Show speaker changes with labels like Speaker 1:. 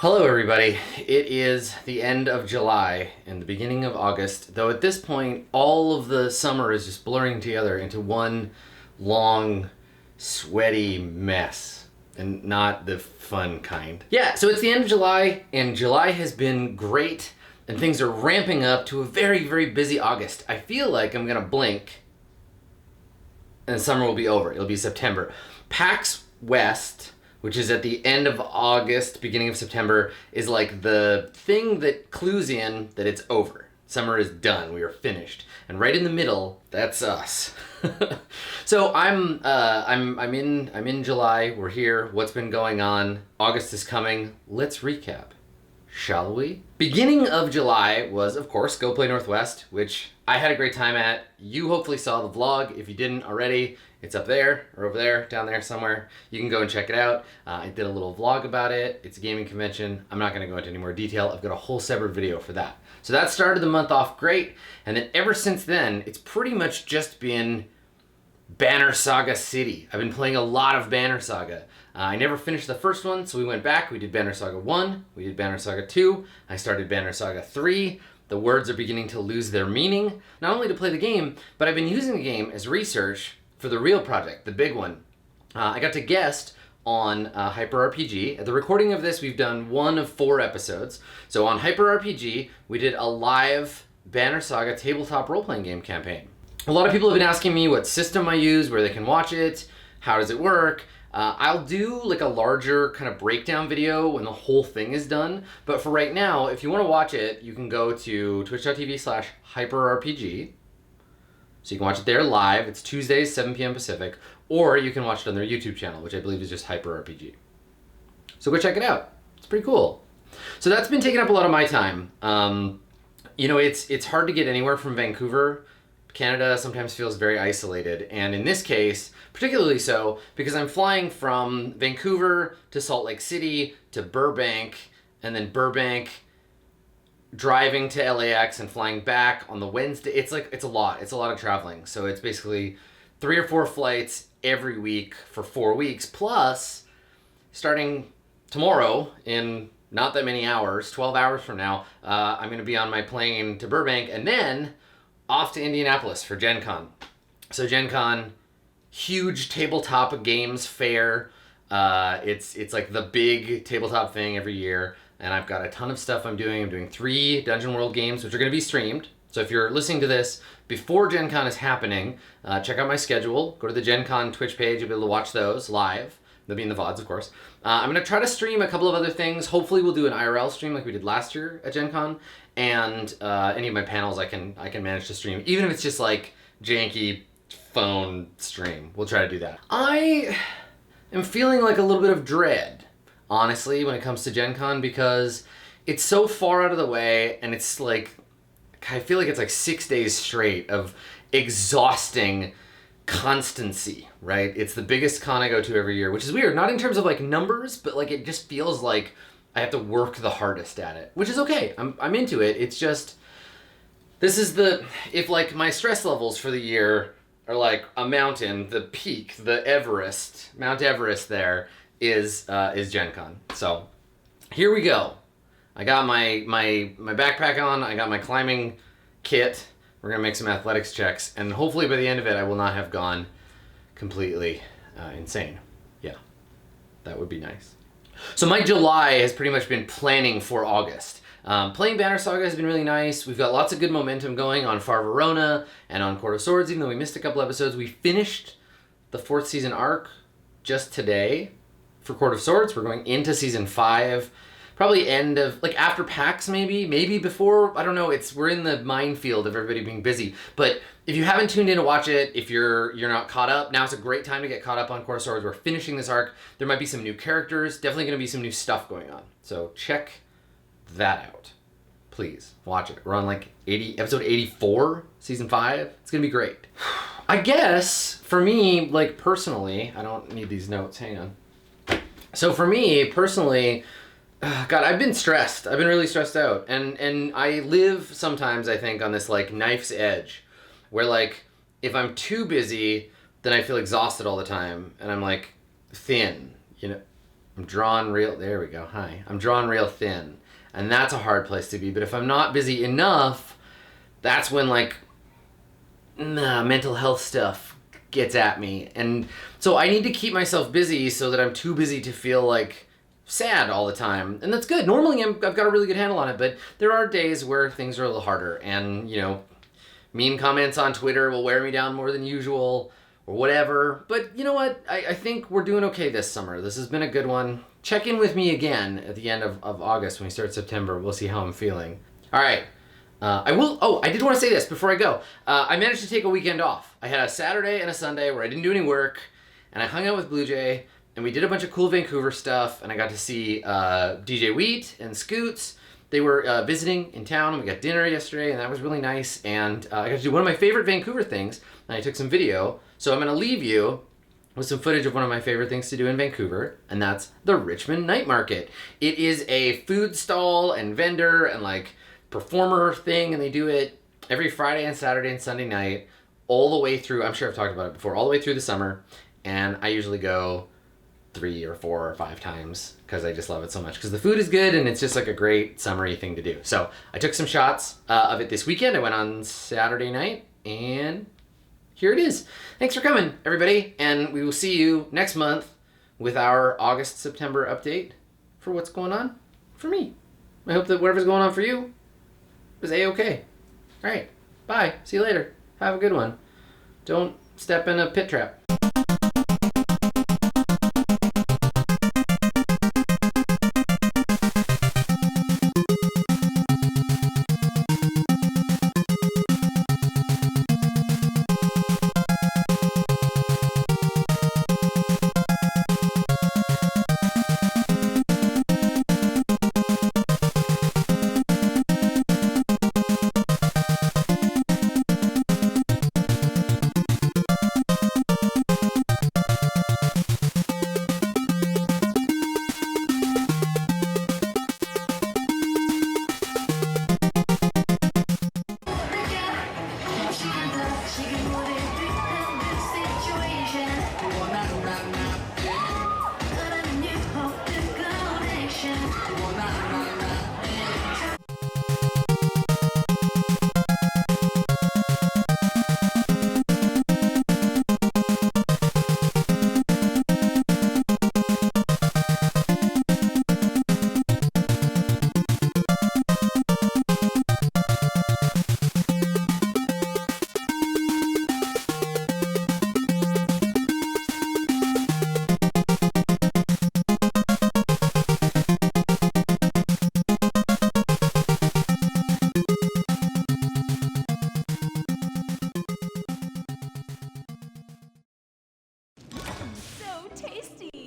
Speaker 1: Hello, everybody. It is the end of July and the beginning of August, though at this point, all of the summer is just blurring together into one long, sweaty mess, and not the fun kind. Yeah, so it's the end of July, and July has been great, and things are ramping up to a very, very busy August. I feel like I'm gonna blink, and summer will be over. It'll be September. PAX West, which is at the end of August, beginning of September, is like the thing that clues in that it's over. Summer is done. We are finished. And right in the middle, that's us. So I'm in July. We're here. What's been going on? August is coming. Let's recap, shall we? Beginning of July was, of course, Go Play Northwest, which I had a great time at. You hopefully saw the vlog. If you didn't already, it's up there or over there, down there somewhere. You can go and check it out. I did a little vlog about it. It's a gaming convention. I'm not going to go into any more detail. I've got a whole separate video for that. So that started the month off great. And then ever since then, it's pretty much just been Banner Saga City. I've been playing a lot of Banner Saga. I never finished the first one, so we went back. We did Banner Saga 1. We did Banner Saga 2. I started Banner Saga 3. The words are beginning to lose their meaning. Not only to play the game, but I've been using the game as research for the real project, the big one. I got to guest on Hyper RPG. At the recording of this, we've done 1 of 4 episodes. So on Hyper RPG, we did a live Banner Saga tabletop role-playing game campaign. A lot of people have been asking me what system I use, where they can watch it, how does it work. I'll do like a larger kind of breakdown video when the whole thing is done. But for right now, if you want to watch it, you can go to twitch.tv/hyperrpg. So you can watch it there live. It's Tuesdays, 7 p.m. Pacific. Or you can watch it on their YouTube channel, which I believe is just Hyper RPG. So go check it out. It's pretty cool. So that's been taking up a lot of my time. It's hard to get anywhere from Vancouver. Canada sometimes feels very isolated. And in this case, particularly so, because I'm flying from Vancouver to Salt Lake City to Burbank, and then Burbank driving to LAX and flying back on the Wednesday. It's a lot of traveling. So it's basically 3 or 4 flights every week for 4 weeks, plus starting tomorrow in not that many hours, 12 hours from now, I'm going to be on my plane to Burbank and then off to Indianapolis for Gen Con. So Gen Con, huge tabletop games fair. It's like the big tabletop thing every year. And I've got a ton of stuff I'm doing. I'm doing 3 Dungeon World games, which are going to be streamed. So if you're listening to this before Gen Con is happening, check out my schedule. Go to the Gen Con Twitch page. You'll be able to watch those live. They'll be in the VODs, of course. I'm going to try to stream a couple of other things. Hopefully we'll do an IRL stream like we did last year at Gen Con. And any of my panels I can manage to stream, even if it's just like janky phone stream. We'll try to do that. I am feeling like a little bit of dread, honestly, when it comes to Gen Con, because it's so far out of the way, and it's like, I feel like it's like 6 days straight of exhausting constancy, right? It's the biggest con I go to every year, which is weird, not in terms of like numbers, but like it just feels like I have to work the hardest at it, which is okay. I'm into it. It's just, if like my stress levels for the year are like a mountain, the peak, the Everest, Mount Everest there is Gen Con. So here we go. I got my backpack on. I got my climbing kit. We're going to make some athletics checks. And hopefully by the end of it, I will not have gone completely insane. Yeah, that would be nice. So my July has pretty much been planning for August. Playing Banner Saga has been really nice. We've got lots of good momentum going on Far Verona and on Court of Swords, even though we missed a couple episodes. We finished the 4th season arc just today for Court of Swords. We're going into season 5, probably end of, like after PAX maybe before, I don't know. We're in the minefield of everybody being busy. But if you haven't tuned in to watch it, if you're not caught up, now's a great time to get caught up on Court of Swords. We're finishing this arc. There might be some new characters, definitely going to be some new stuff going on. So check that out. Please watch it. We're on like episode 84, season 5. It's going to be great. I guess for me, like personally, I don't need these notes. Hang on. So for me personally, God, I've been stressed. I've been really stressed out. And I live sometimes, I think, on this like knife's edge where like if I'm too busy, then I feel exhausted all the time and I'm like thin, you know. I'm drawn real, there we go, hi. I'm drawn real thin. And that's a hard place to be. But if I'm not busy enough, that's when like mental health stuff gets at me. And so I need to keep myself busy so that I'm too busy to feel like sad all the time. And that's good. Normally I've got a really good handle on it, but there are days where things are a little harder. And, you know, mean comments on Twitter will wear me down more than usual or whatever. But you know what? I think we're doing okay this summer. This has been a good one. Check in with me again at the end of August when we start September. We'll see how I'm feeling. All right. I did want to say this before I go. I managed to take a weekend off. I had a Saturday and a Sunday where I didn't do any work, and I hung out with Blue Jay, and we did a bunch of cool Vancouver stuff, and I got to see DJ Wheat and Scoots. They were visiting in town, and we got dinner yesterday, and that was really nice, and I got to do one of my favorite Vancouver things, and I took some video, so I'm going to leave you with some footage of one of my favorite things to do in Vancouver, and that's the Richmond Night Market. It is a food stall and vendor and like performer thing, and they do it every Friday and Saturday and Sunday night all the way through, I'm sure I've talked about it before, all the way through the summer, and I usually go 3 or 4 or 5 times because I just love it so much because the food is good and it's just like a great summery thing to do. So I took some shots of it this weekend. I went on Saturday night, and here it is. Thanks for coming, everybody, and we will see you next month with our August-September update for what's going on for me. I hope that whatever's going on for you is A-okay. All right, bye. See you later. Have a good one. Don't step in a pit trap.
Speaker 2: So tasty!